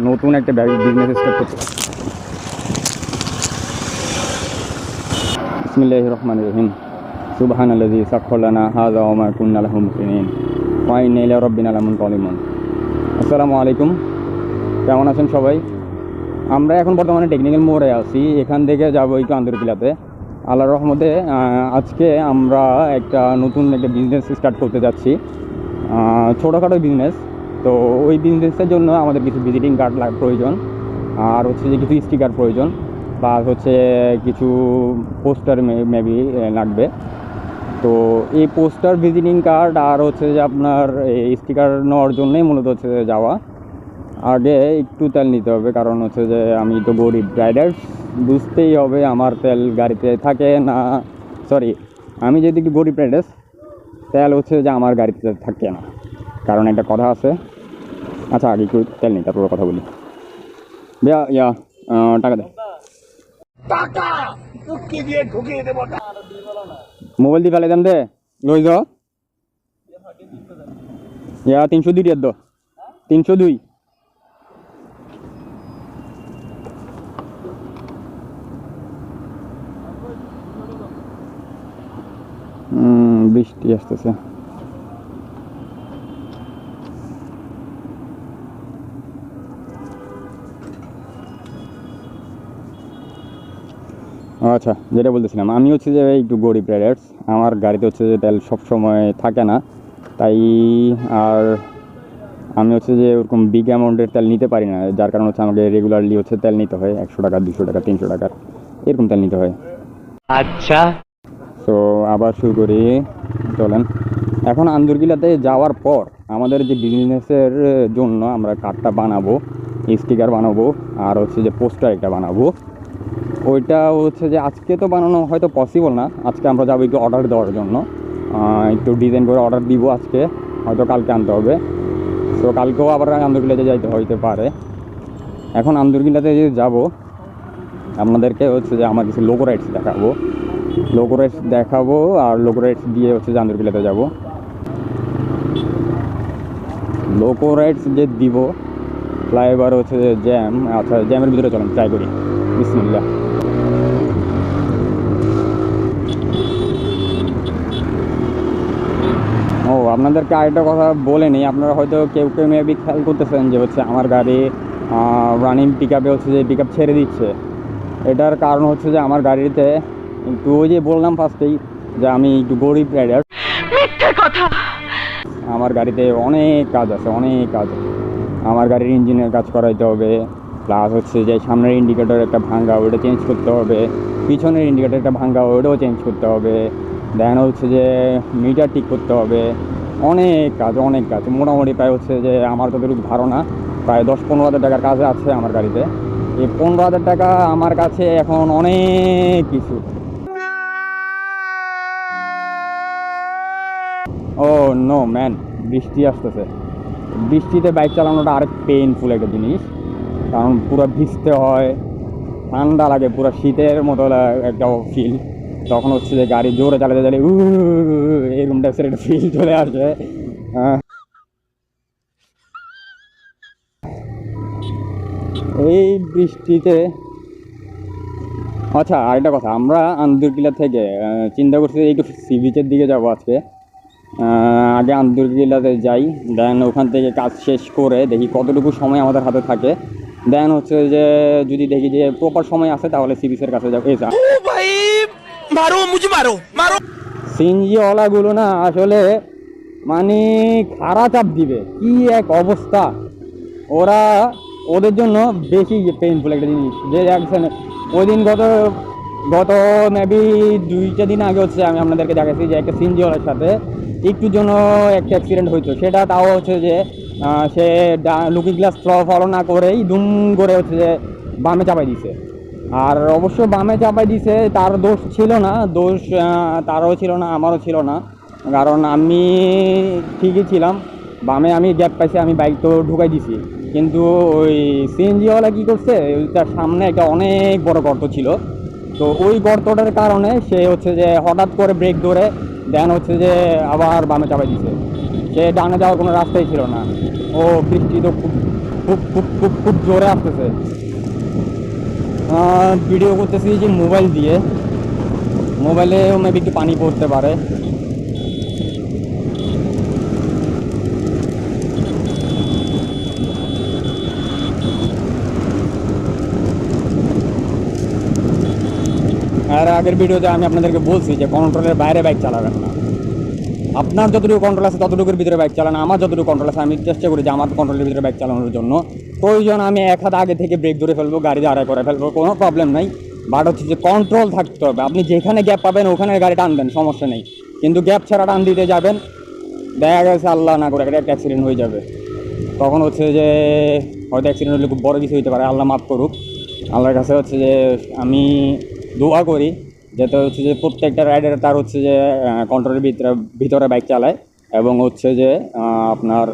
নতুন একটা business start করতে। বিসমিল্লাহির রহমানির রহিম। সুবহানাল্লাযী সাখখারা লানা হাযা ওয়া মা কুন্না লাহু মুকরিনিন ওয়া ইন্না ইলা রাব্বিনা লামুনকালিবুন। আসসালামু আলাইকুম, কেমন আছেন সবাই? আমরা এখন বর্তমানে টেকনিক্যাল মোড়ে আছি। এখান থেকে যাবো একটু আন্দরকিল্লাতে। আল্লাহর রহমতে আজকে আমরা নতুন একটা বিজনেস স্টার্ট করতে যাচ্ছি, ছোটোখাটো বিজনেস। তো ওই বিজনেসের জন্য আমাদের কিছু ভিজিটিং কার্ড প্রয়োজন, আর হচ্ছে যে কিছু স্টিকার প্রয়োজন, প্লাস হচ্ছে কিছু পোস্টার মেবি লাগবে। তো এই পোস্টার, ভিজিটিং কার্ড আর হচ্ছে যে আপনার এই স্টিকার নেওয়ার জন্যই মূলত হচ্ছে যাওয়া। আগে একটু তেল নিতে হবে, কারণ হচ্ছে যে আমি তো গরিব রাইডার, বুঝতেই হবে আমার তেল গাড়িতে থাকে না। সরি, আমি যদি একটু গরিব রাইডার, তেল হচ্ছে যে আমার গাড়িতে থাকে না, কারণ একটা কথা আছে। আচ্ছা, আগে একটু তেল নিই, তারপরে কথা বলি। ইয়া টাকা দে, মোবাইল দিয়ে ফেলে দেন দে, লই যাও। ইয়া 302 টিয়ার দো, 302। বৃষ্টি আসতেছে। আচ্ছা, যেটা বলতেছিলাম, আমি হচ্ছে যে একটু গরিব রাইডার্স, আমার গাড়িতে হচ্ছে যে তেল সবসময় থাকে না, তাই আর আমি হচ্ছে যে ওরকম বিগ অ্যামাউন্টের তেল নিতে পারি না, যার কারণে হচ্ছে আমাকে রেগুলারলি হচ্ছে তেল নিতে হয় 100 টাকা, 200 টাকা, 300 টাকার এরকম তেল নিতে হয়। আচ্ছা, তো আবার শুরু করি, চলেন। এখন আন্দরকিল্লাতে যাওয়ার পর আমাদের যে বিজনেসের জন্য আমরা কার্ডটা বানাবো, স্টিকার বানাবো, আর হচ্ছে যে পোস্টার একটা বানাবো, ওইটা হচ্ছে যে আজকে তো বানানো হয়তো পসিবল না। আজকে আমরা যাবো একটু অর্ডার দেওয়ার জন্য, একটু ডিজাইন করে অর্ডার দিব আজকে, হয়তো কালকে আনতে হবে। তো কালকেও আবার আন্দরকিল্লাতে যাইতে হইতে পারে। এখন আন্দরকিল্লাতে যে যাবো, আপনাদেরকে হচ্ছে যে আমার কিছু লোগো রাইটস দেখাবো, লোগো রাইটস দেখাবো, আর লোগো রাইটস দিয়ে হচ্ছে যে আন্দরকিল্লাতে যাবো। লোগো রাইটস যে দিব, ফ্লাইওভার হচ্ছে যে জ্যাম। আচ্ছা, জ্যামের ভিতরে চলেন ট্রাই করি। বিসমিল্লাহ। ও, আপনাদেরকে আরেকটা কথা বলে নিই, আপনারা হয়তো কেউ কেউ মেবি খেয়াল করতেছেন যে হচ্ছে আমার গাড়ি রানিং পিক আপে হচ্ছে যে পিক আপ ছেড়ে দিচ্ছে। এটার কারণ হচ্ছে যে আমার গাড়িতে একটু, ওই যে বললাম ফার্স্টেই যে আমি একটু গরিব রাইডার, আমার গাড়িতে অনেক কাজ আছে, অনেক কাজ। আমার গাড়ির ইঞ্জিনের কাজ করাইতে হবে, প্লাস হচ্ছে যে সামনের ইন্ডিকেটর একটা ভাঙ্গা, ওইটা চেঞ্জ করতে হবে, পিছনের ইন্ডিকেটর একটা ভাঙ্গা, ওইটাও চেঞ্জ করতে হবে, দেন হচ্ছে যে মিটার ঠিক করতে হবে। অনেক কাজ, অনেক কাজ। মোটামুটি প্রায় হচ্ছে যে আমার যতটুকু ধারণা প্রায় 10-15 হাজার টাকার কাজ আছে আমার গাড়িতে। এই 15 হাজার টাকা আমার কাছে এখন অনেক কিছু। ও নো ম্যান, বৃষ্টি আসতেছে। বৃষ্টিতে বাইক চালানোটা আরেক পেইনফুল একটা জিনিস, কারণ পুরো ভিজতে হয়, ঠান্ডা লাগে, পুরো শীতের মতো একটা ফিল। তখন হচ্ছে যে গাড়ি জোরে চালাতে চালে এরকম টাইপের একটা ফিল চলে আসে। এই বৃষ্টিতে। আচ্ছা, আরেকটা কথা, আমরা আন্দরকিল্লা থেকে চিন্তা করছি একটু সি বিচের দিকে যাবো আজকে। আগে আন্দরকিল্লাতে যাই, দেন ওখান থেকে কাজ শেষ করে দেখি কতটুকু সময় আমাদের হাতে থাকে, দেন হচ্ছে যে যদি দেখি যে প্রপার সময় আছে তাহলে সি বিচের কাছে যাবো। সিএনজিওয়ালাগুলো না আসলে মানে খাড়া চাপ দিবে, কি এক অবস্থা। ওরা, ওদের জন্য বেশি পেইনফুল একটা জিনিস যে ওই দিন গত মেবি 2টা দিন আগে হচ্ছে আমি আপনাদেরকে দেখাচ্ছি যে একটা সিএনজিওয়ালার সাথে একটুর জন্য একটা অ্যাক্সিডেন্ট হয়েছে। সেটা তাও হচ্ছে যে সে লুকিং গ্লাস ফলো না করেই দুম করে হচ্ছে যে বামে চাপাই দিছে। আর অবশ্য বামে চাপাই দিছে, তার দোষ ছিল না, দোষ তারও ছিল না, আমারও ছিল না, কারণ আমি ঠিকই ছিলাম। বামে আমি গ্যাপ পাইছি, আমি বাইক তো ঢুকাই দিছি, কিন্তু ওই সিএনজিওয়ালা কী করছে, তার সামনে একটা অনেক বড় গর্ত ছিল। তো ওই গর্তটার কারণে সে হচ্ছে যে হঠাৎ করে ব্রেক ধরে দেন হচ্ছে যে আবার বামে চাপাই দিছে। সে ডানে যাওয়ার কোনো রাস্তাই ছিল না। ও বৃষ্টি তো খুব খুব খুব খুব খুব জোরে আসতেছে। ভিডিও করতেছি যে মোবাইল দিয়ে, মোবাইলে মেবি একটু পানি পড়তে পারে। আর আগের ভিডিওতে আমি আপনাদেরকে বলছি যে কন্ট্রোলের বাইরে বাইক চালাবেন না। আপনার যতটুকু কন্ট্রোল আছে ততটুকুর ভিতরে বাইক চালান। আমার যতটুকু কন্ট্রোল আছে আমি চেষ্টা করি যে আমার কন্ট্রোলের ভিতরে বাইক চালানোর জন্য। প্রয়োজন আমি এক হাত আগে থেকে ব্রেক ধরে ফেলবো, গাড়ি আড়াই করে ফেলবো, কোনো প্রবলেম নাই। বাট হচ্ছে যে কন্ট্রোল থাকতে হবে। আপনি যেখানে গ্যাপ পাবেন ওখানে গাড়ি টানবেন, সমস্যা নেই। কিন্তু গ্যাপ ছাড়া টান দিতে যাবেন, দেখা গেছে আল্লাহ না করে একটা অ্যাক্সিডেন্ট হয়ে যাবে। তখন হচ্ছে যে হয়তো অ্যাক্সিডেন্ট হলে খুব বড় কিছু হতে পারে, আল্লাহ মাফ করুক। আল্লাহর কাছে হচ্ছে যে আমি দোয়া করি যাতে হচ্ছে যে প্রত্যেকটা রাইডার তার হচ্ছে যে কন্ট্রোলের ভিতরে বাইক চালায় এবং হচ্ছে যে আপনার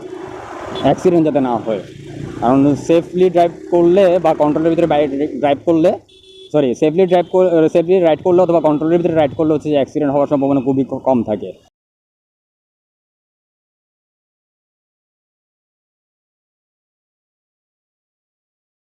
অ্যাক্সিডেন্ট যাতে না হয়। কারণ সেফলি ড্রাইভ করলে বা কন্ট্রোলের ভিতরে বাইক ড্রাইভ করলে, সেফলি রাইড করলে অথবা কন্ট্রোলের ভিতরে রাইড করলে হচ্ছে যে অ্যাক্সিডেন্ট হওয়ার সম্ভাবনা খুবই কম থাকে।